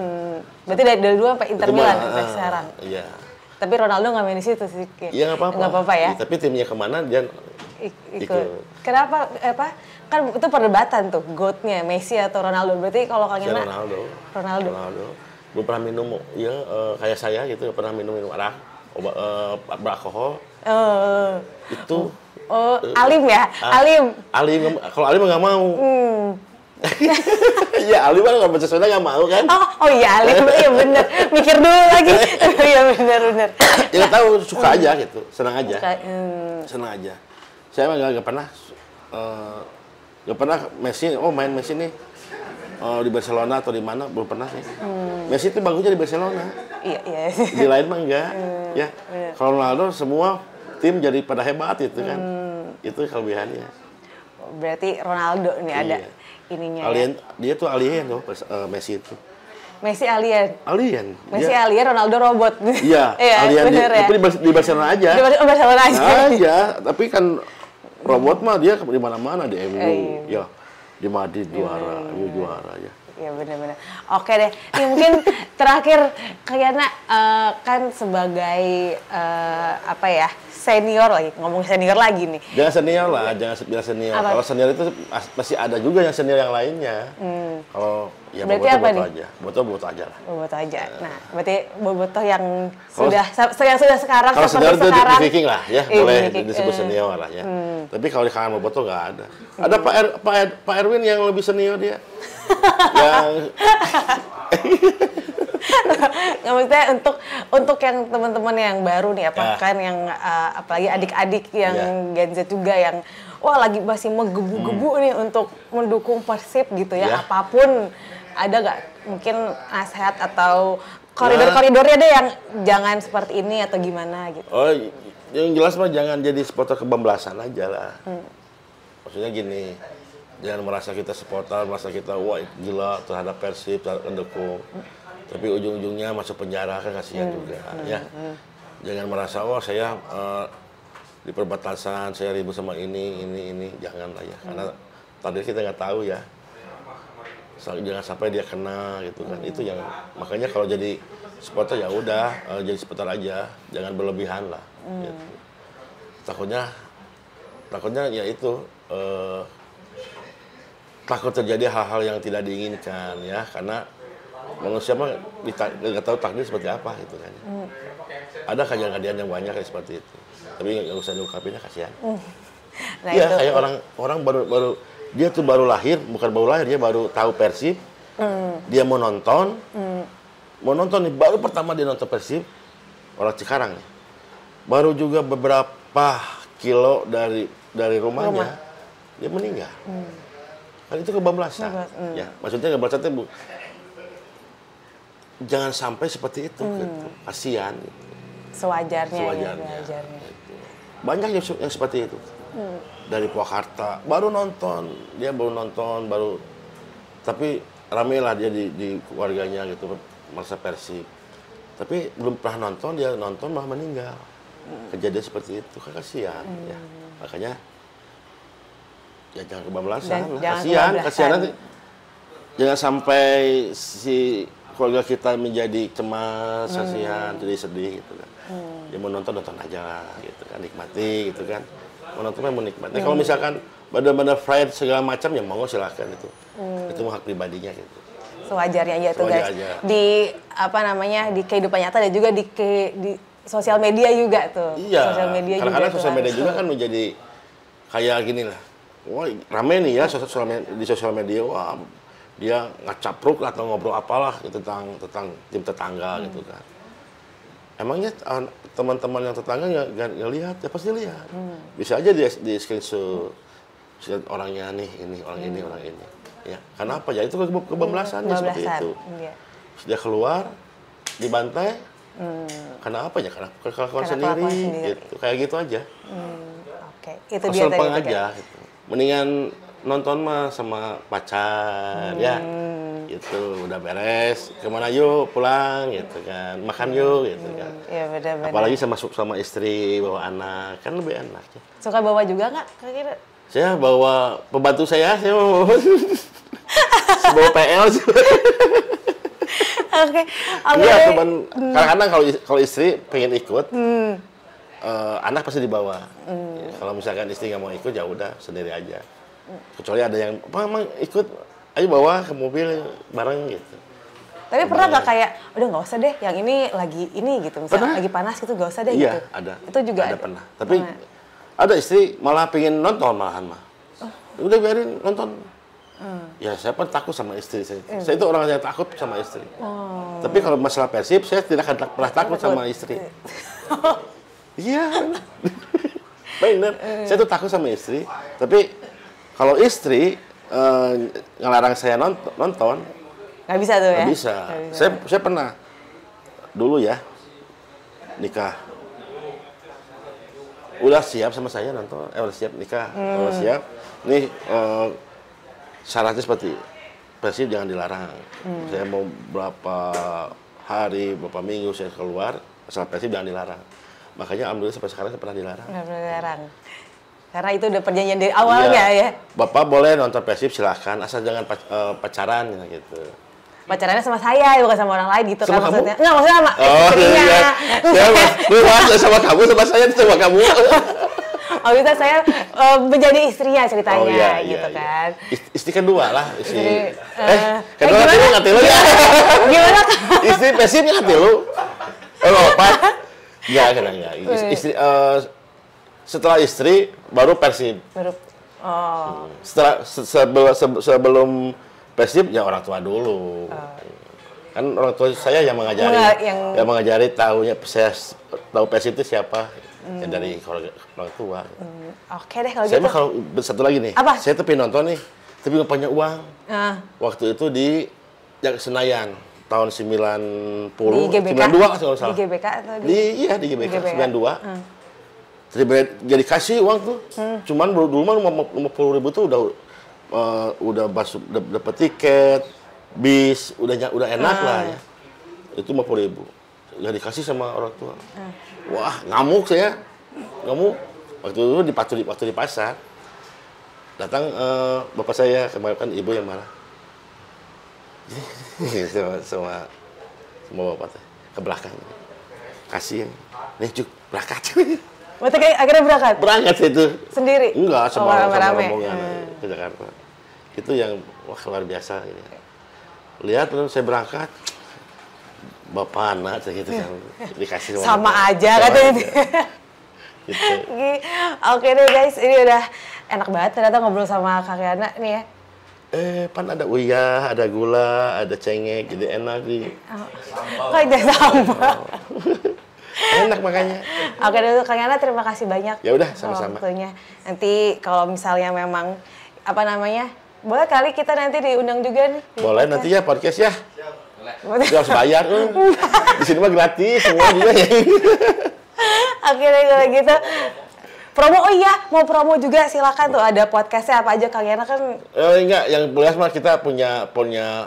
Berarti dari dulu sampai Inter Milan sampai sekarang. Iya. Tapi Ronaldo nggak main di situ sih. Iya nggak apa-apa. Nggak apa-apa ya. Tapi timnya kemana dia ikut. Kenapa? Kan itu perdebatan tuh, GOAT-nya Messi atau Ronaldo. Berarti kalau Kang Yana Ronaldo. Belum pernah minum, ya kayak saya gitu, pernah minum arak, beralkohol. Itu. Alim ya, Alim. Kalau Alim nggak mau. Iya, Alim kan nggak baca soda nggak mau kan? Oh iya Alim, iya bener. Mikir dulu lagi. Iya bener. Ya nggak tahu, suka aja gitu, senang aja. Senang aja. Saya mah nggak pernah, Messi. Main Messi nih. Di Barcelona atau di mana belum pernah sih. Messi itu bagusnya di Barcelona. Iya. Di lain mah enggak. Ya. Kalau Ronaldo semua tim jadi pada hebat itu kan. Itu kelebihannya. Berarti Ronaldo nih ada ininya. Alien, dia tuh alien loh Messi itu. Messi alien. Messi alien, Ronaldo robot. Iya, alien tapi di Barcelona aja. Di Barcelona aja. Aja, tapi kan robot mah dia di mana-mana di MU. Ya. Di Madrid juara ya. Iya benar-benar. Oke deh, ini mungkin terakhir kayaknya kan sebagai senior lagi, ngomong senior lagi nih. Jangan senior lah, jangan bilang senior. Kalau senior itu pasti ada juga yang senior yang lainnya. Kalau ya bobotoh aja lah. Bobotoh aja. Nah, berarti bobotoh yang sudah sekarang kalau seperti senior itu sekarang. Di Viking lah ya, boleh disebut senior lah ya. Tapi kalau di kalangan bobotoh nggak ada. Ada Pak Erwin yang lebih senior dia. Yang nggak maksudnya untuk yang teman-teman yang baru nih kan yang apalagi adik-adik yang Gen Z juga yang lagi masih menggebu-gebu nih untuk mendukung Persib gitu ya. Apapun ada nggak mungkin nasihat atau koridor-koridornya deh yang jangan seperti ini atau gimana gitu. Yang jelas mah jangan jadi supporter kebablasan aja lah. Maksudnya gini, jangan merasa kita supporter, merasa kita wah gila terhadap Persib, terhadap pendukung. Tapi ujung-ujungnya masuk penjara kan kasihan juga ya. Jangan merasa saya di perbatasan, saya ribut sama ini, jangan lah ya. Karena tadi kita nggak tahu ya. Jangan sampai dia kena gitu kan. Itu yang makanya kalau jadi supporter ya udah jadi supporter aja, jangan berlebihan lah. Gitu. Takutnya ya itu takut terjadi hal-hal yang tidak diinginkan ya, karena manusia mah nggak tahu takdir seperti apa gitu kan. Ada kejadian yang banyak kayak seperti itu, tapi nggak usah diungkapinnya, kasihan. Nah, ya kayak orang baru dia tuh baru lahir, bukan baru lahir, dia baru tahu Persib, dia mau nonton nih, baru pertama dia nonton Persib, orang Cikarang nih, baru juga beberapa kilo dari rumahnya dia meninggal. Kan itu kebablasan. Ya, maksudnya kebablasan itu jangan sampai seperti itu gitu. Kasihan gitu. Sewajarnya. Gitu. Banyak yang seperti itu. Dari Purwakarta baru nonton, tapi rame lah dia di keluarganya gitu, merasa Persib. Tapi belum pernah nonton, dia nonton malah meninggal. Kejadian seperti itu kan kasihan ya. Makanya ya jangan kebablasan lah, kasihan nanti. Jangan sampai si keluarga kita menjadi cemas, kasihan, jadi sedih gitu kan. Dia mau nonton aja lah gitu kan, nikmati gitu kan. Mau nontonnya mau nikmati. Kalau misalkan benar-benar fried segala macam ya monggo silakan itu. Itu hak pribadinya gitu. Sewajarnya aja tuh guys. Di di kehidupan nyata dan juga di sosial media juga tuh. Iya. Kadang-kadang sosial media juga kan menjadi kayak gini lah. Wah, rame nih ya di sosial media. Wah, dia ngacapruk atau ngobrol apalah gitu, tentang tim tetangga gitu kan. Emangnya teman-teman yang tetangga nggak lihat? Ya pasti lihat. Bisa aja di screenshot orangnya nih, ini orang ini, orang ini. Ya, karena apa ya? Itu kebablasannya seperti itu. Iya. Dia keluar, dibantai. Karena apa ya? Karena kelakuan sendiri. Gitu. Kayak gitu aja. Oke, itu dia tadi. Aja. Gitu. Mendingan nonton mah sama pacar, ya. Gitu, udah beres. Kemana yuk? Pulang, gitu kan. Makan yuk, gitu kan. Iya, benar-benar. Apalagi sama istri, bawa anak. Kan lebih enak. Ya. Suka bawa juga nggak? Kira-kira? Saya bawa pembantu saya mau bawa PL sih. Oke. Iya, cuman kadang-kadang kalau istri pengen ikut, anak pasti dibawa. Kalau misalkan istri nggak mau ikut, ya udah sendiri aja. Kecuali ada yang, emang ikut, ayo bawa ke mobil bareng gitu. Tapi pernah nggak kayak, udah nggak usah deh, yang ini lagi ini gitu, misalnya lagi panas gitu, nggak usah deh gitu. Iya, ada. Itu juga ada. Pernah. Tapi ada istri malah pengen nonton malahan mah. Udah biarin nonton. Ya saya pun takut sama istri saya. Saya itu orang yang takut sama istri. Tapi kalau masalah Persib, saya tidak akan pernah takut sama istri. Iya. Benar. Saya tuh takut sama istri. Tapi kalau istri ngelarang saya nonton, nggak bisa tuh ya? Nggak bisa. Saya pernah dulu ya nikah. Udah siap sama saya nonton, udah siap nikah, udah siap. Nih syaratnya seperti Persib jangan dilarang. Saya mau berapa hari, berapa minggu saya keluar, asal Persib jangan dilarang. Makanya alhamdulillah sampai sekarang saya pernah dilarang. Nggak pernah dilarang. Karena itu udah perjanjian dari awalnya ya. Bapak boleh nonton Persib silahkan, asal jangan pacaran gitu. Pacarannya sama saya, bukan sama orang lain gitu sama kan kamu? maksudnya. Enggak, maksudnya sama istrinya. Saya sama kamu, sama saya, sama kamu. Oh bisa saya menjadi istrinya ceritanya gitu kan. Istri kedua lah. Istri. Kedua nanti lu ngerti lu ya. Gimana? Istri Persib ngerti lu. Lompat. Enggak. Istri, setelah istri, baru Persib. Sebelum Persib ya orang tua dulu. Kan orang tua saya yang mengajari, yang mengajari tahunya saya tahu Persib itu siapa. Ya dari orang tua. Oke deh kalau saya gitu. Mah kalau satu lagi nih. Apa? Saya tuh pengen nonton nih, tapi nggak punya uang. Waktu itu di Senayan tahun 90, di GBK? 92 kalau salah. Di GBK atau di? Iya di GBK 92. Jadi kasih uang tuh. Cuman dulu mah 50.000 tuh udah dapat tiket, bis, udah enak lah ya. Itu 50.000. Ya dikasih sama orang tua. Wah, ngamuk saya. Waktu itu waktu di pasar. Datang bapak saya, kemarin kan ibu yang marah. sama bapak saya ke belakang. Kasih. Nih, Juk, berangkat. Berarti kayak akhirnya berangkat? Berangkat itu. Sendiri? Enggak, sama rombongan ke Jakarta. Itu yang luar biasa. Ini. Lihat, saya berangkat. Bapak anak gitu kan dikasih sama aja katanya. Gitu. Oke deh guys, ini udah enak banget ternyata ngobrol sama Kak Yana nih ya. Pan ada uyah, ada gula, ada cengek, jadi enak nih. Kok jadi sambal? Enak makanya. Oke deh Kak Yana, terima kasih banyak. Ya udah sama-sama. Waktunya. Nanti kalau misalnya memang boleh kali kita nanti diundang juga nih. Boleh nanti ya podcast ya. Dia harus bayar. Di sini mah gratis semua juga ya. Oke deh kalau gitu. Promo, mau promo juga silakan tuh, ada podcastnya apa aja Kang Yana kan? Enggak, yang boleh mah kita punya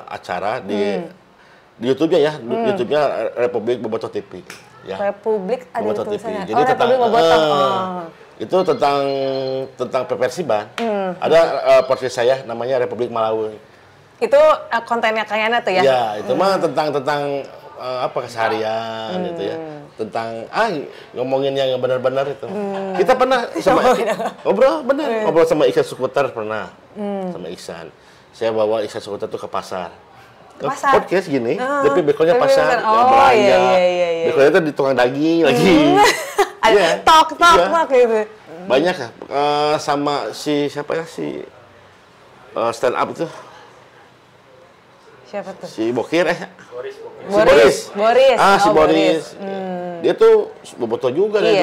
acara di YouTube-nya ya, YouTube-nya Republik Bobotoh TV. Ya. Republik ada tulisannya. Jadi tentang itu tentang Persiban. Ada podcast saya namanya Republik Malawi. Itu kontennya Kang Yana tuh ya? Ya, itu mah tentang keseharian gitu ya. Tentang ngomongin yang benar-benar itu. Kita pernah sama ngobrol sama Iksan Skuter pernah. Sama Iksan. Saya bawa Iksan Skuter tuh ke pasar. Podcast gini, tapi bekolnya pasar, belanja. Bekolnya itu di tukang daging lagi. Tok gitu. Banyak ya. Sama siapa ya stand up itu. Siapa tuh? Si Bokir Boris. Si Oh, Boris. Dia tuh bobotoh juga dari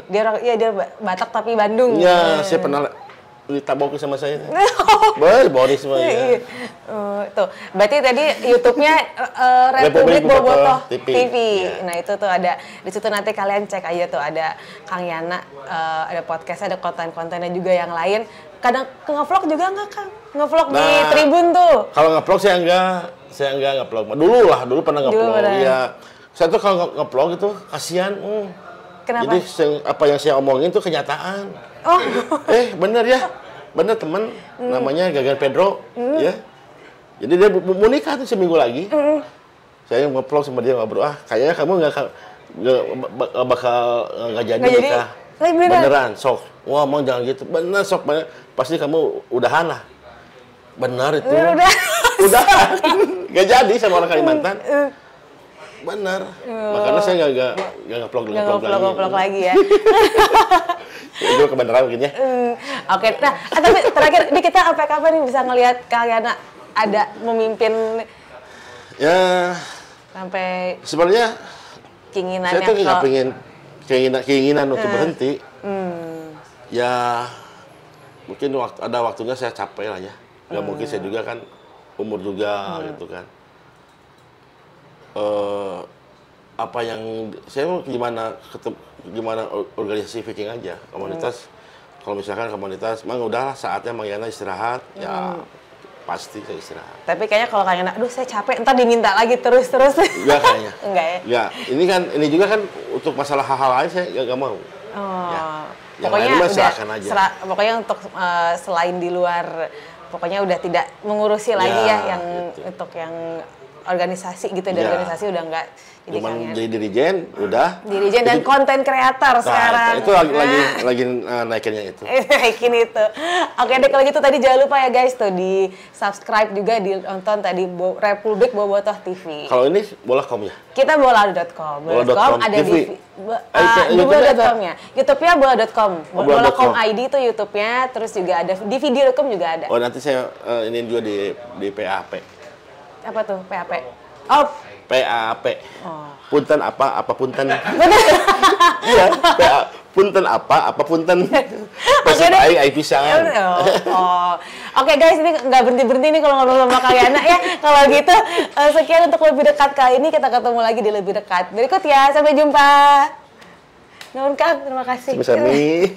dulunya. Dia Batak tapi Bandung. Iya, saya pernah ditabokin sama saya. Boris mah ya. Tuh, berarti tadi YouTube-nya Republik Bobotoh TV. Ya. Nah, itu tuh ada di situ, nanti kalian cek aja tuh, ada Kang Yana, ada podcast, ada konten-kontennya juga yang lain. Kadang nge-vlog juga enggak, Kang? Nge-vlog di Tribun tuh. Kalau nge-vlog saya enggak nge-vlog. Dulu pernah nge-vlog. Iya. Saya tuh kalau nge-vlog itu kasihan. Kenapa? Jadi apa yang saya omongin tuh kenyataan. Oh. Bener ya. Bener teman, namanya Gagan Pedro, ya. Jadi dia mau nikah tuh seminggu lagi. Saya nge-vlog sama dia, ngobrol, kayaknya kamu nggak jadi nikah. Beneran, sok. Wah, emang jangan gitu. Bener, sok. Pasti kamu udahan lah. Bener itu. Udah. Gak jadi sama orang Kalimantan. Bener. Makanya saya nggak nge-vlog lagi ya. Itu kebenaran mungkin ya. Oke, nah tapi terakhir ini kita sampai kapan nih bisa ngelihat kalian ada memimpin ya sampai sebenarnya keinginannya saya tuh nggak pengen keinginan untuk berhenti. Ya mungkin ada waktunya saya capek lah ya. Nggak mungkin saya juga kan umur juga gitu kan. Apa yang saya mau gimana organisasi Viking aja, komunitas. Kalau misalkan komunitas, emang udahlah saatnya Mang Yana istirahat, ya pasti saya istirahat. Tapi kayaknya kalau Kang Yana, aduh saya capek, ntar diminta lagi terus. Enggak kayaknya. Enggak ya? Ya, ini juga kan untuk masalah hal-hal lain saya nggak mau. Ya. Pokoknya aja. Pokoknya untuk selain di luar, pokoknya udah tidak mengurusi lagi ya yang gitu. Untuk yang organisasi gitu, dari organisasi udah enggak. Cuman jadi dirijen, udah. Dirijen dan konten kreator sekarang. Itu lagi naikinnya itu. Naikin itu. Oke deh, kalau gitu tadi jangan lupa ya guys tuh di subscribe juga, ditonton tadi Republik Bobotoh TV. Kalau ini bola.com ya? Kita bola.com. Bola.com ada di bola.com ya. YouTube-nya bola.com. Bola.com ID itu YouTube-nya, terus juga ada di video.com juga ada. Oh, nanti saya ini juga di PAP. Apa tuh PAP? Oh, PAP. Punten apa punten. Iya, punten apa punten. Pasal ai pisan. Oke guys, ini nggak berhenti nih kalau ngobrol sama Kang Yana ya. Kalau gitu sekian untuk lebih dekat kali ini, kita ketemu lagi di lebih dekat berikut ya. Sampai jumpa. Nuhun Kang, terima kasih. Sami-sami.